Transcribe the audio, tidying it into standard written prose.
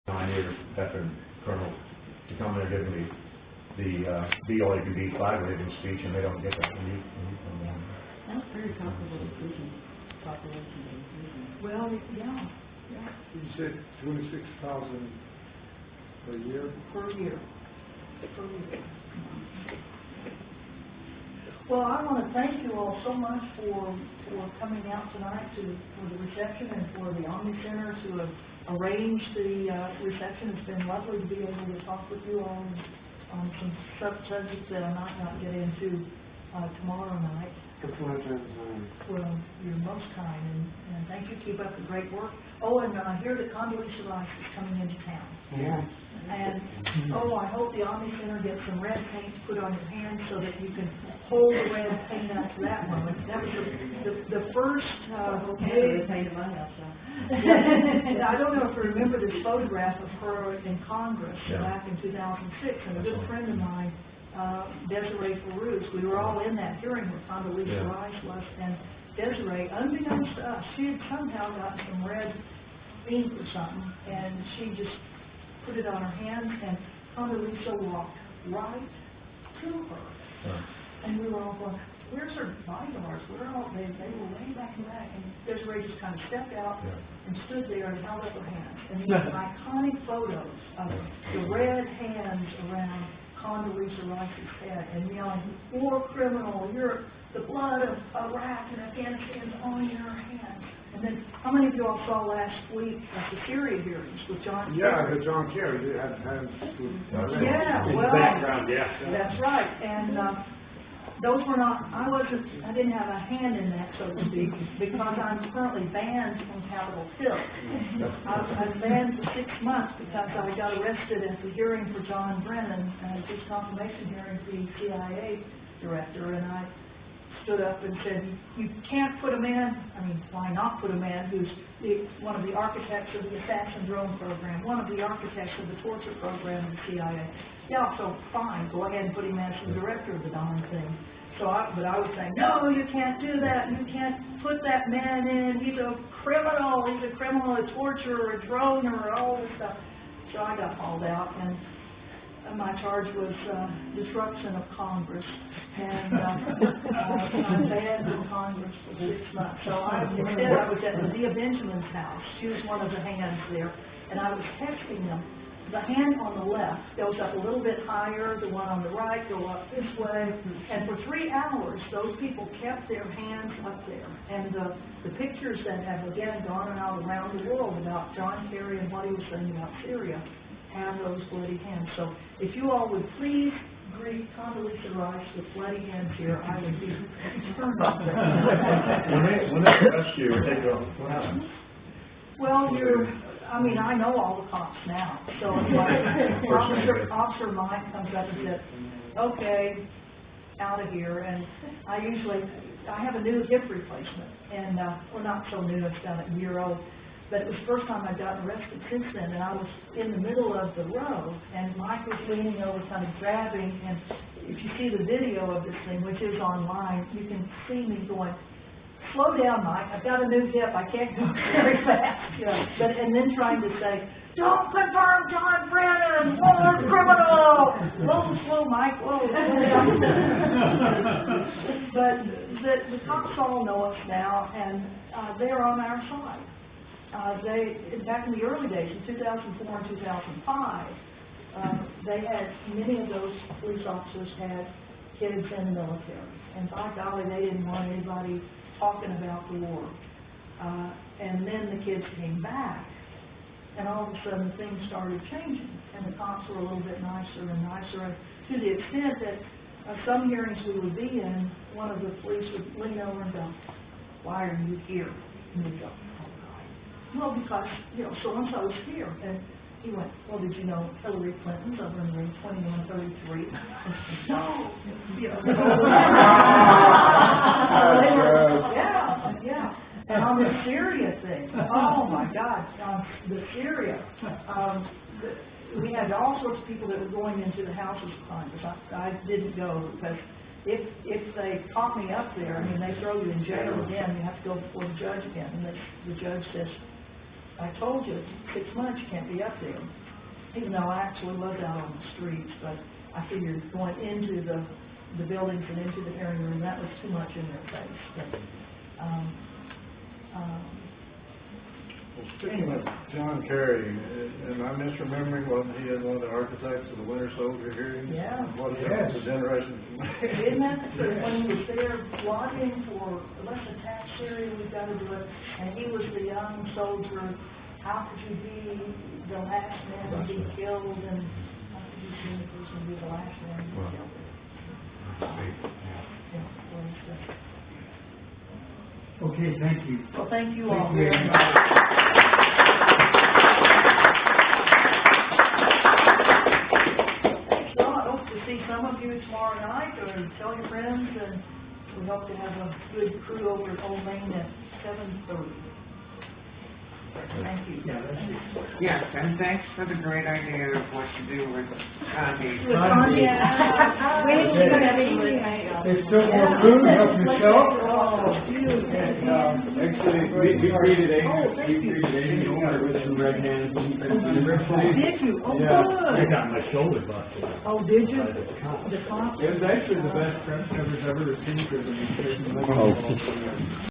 pioneer veteran colonel to come in and give me the BLAPD flag waving speech, and they don't get that. That's very comparable to prison population. Well, yeah. You said 26,000 per year? Per year. Well, I want to thank you all so much for coming out tonight for the reception and for the OMNI Center to have arranged the reception. It's been lovely to be able to talk with you all on some subjects that I might not get into tomorrow night. Well, you're most kind, and thank you. Keep up the great work. Oh, and I hear that Condoleezza Rice is coming into town. Yeah. And, I hope the OMNI Center gets some red paint put on your hands so that you can hold the red paint up to that moment. That was the first big paint in my house. I don't know if you remember this photograph of her in Congress back in 2006, and a good friend of mine, Desiree Farouz, we were all in that hearing where Condoleezza Rice was, and Desiree, unbeknownst to us, she had somehow gotten some red ink or something, and she just put it on her hands, and Condoleezza walked right to her. And we were all going, where's her bodyguards? They were way back in the back, and Desiree just kind of stepped out and stood there and held up her hands. And these iconic photos of the red hands around Condoleezza Rice's head and yelling, war criminal, you're the blood of Iraq and Afghanistan's on your hands. And then, how many of you all saw last week at the Syria hearings with John Kerry? Yeah, the John Kerry had well, background, that's right. And those were not, I didn't have a hand in that, so to speak, because I'm currently banned from Capitol Hill. I was banned for 6 months because I got arrested at the hearing for John Brennan, his confirmation hearing for the CIA director, and I stood up and said, you can't put a man, why not put a man who's one of the architects of the assassin drone program, one of the architects of the torture program of the CIA. Yeah, so fine, go ahead and put him as the director of the darn thing. But I was saying, no, you can't do that, you can't put that man in, he's a criminal, a torturer, a droner, all this stuff. So I got hauled out, and my charge was disruption of Congress, and I'm banned from Congress for 6 months. So instead I was at Medea Benjamin's house. She was one of the hands there, and I was texting them. The hand on the left goes up a little bit higher, the one on the right go up this way, and for 3 hours those people kept their hands up there. And the pictures that have again gone out around the world about John Kerry and what he was saying about Syria have those bloody hands. So if you all would please greet Condoleezza Rice with bloody hands here, I would be eternally When they arrest you or take you off, what happens? Well, I know all the cops now, so like Officer Mike comes up and says, okay, out of here, and I have a new hip replacement, and well, not so new, it's about a year old, but it was the first time I'd gotten arrested since then, and I was in the middle of the row, and Mike was leaning over, kind of grabbing, and if you see the video of this thing, which is online, you can see me going, slow down, Mike, I've got a new hip, I can't go very fast, and then trying to say, don't confirm John Brennan, war criminal, slow, Mike, whoa, slow down. But the cops all know us now, and they're on our side. Back in the early days, in 2004 and 2005, many of those police officers had kids in the military, and by golly, they didn't want anybody talking about the war. And then the kids came back, and all of a sudden things started changing, and the cops were a little bit nicer and nicer, and to the extent that some hearings we would be in, one of the police would lean over and go, why are you here? And we'd go, well, because, so-and-so is here. And he went, well, did you know Hillary Clinton's over in room 2133? No. Yeah. And on the Syria thing, oh, my God, the Syria, we had all sorts of people that were going into the houses of Congress. I didn't go because if they caught me up there, they throw you in jail again. You have to go before the judge again. And the judge says, I told you, 6 months you can't be up there. Even though I actually lived out on the streets, but I figured going into the buildings and into the hearing room, that was too much in their face. But, Well, speaking of John Kerry, am I misremembering, wasn't he one of the architects of the Winter Soldier hearings? Yeah. What is that, the generation? Isn't that the truth? When he was there lobbying for less a tax area, we've got to do it, and he was the young soldier, how could you be the last man to be killed, and how could you be the person to be the last man to be killed? Yeah, well, it's good. Okay, thank you. Well, thank you all Thank you very very much. Thanks, Bill. I hope to see some of you tomorrow night, or tell your friends, and we hope to have a good crew over at Old Main at 7:30. Thank you. Yeah, that's it. Yes, and thanks for the great idea of what to do with Connie. With Tanya. Wait, Okay. There's still more food, help yourself. Oh, beautiful. Actually, we greeted Amy over with some red hands. Did you? Oh, Yeah. I good. got my shoulder busted. Oh, did you? By the cop. The concert? It was actually the best press coverage I've ever seen for the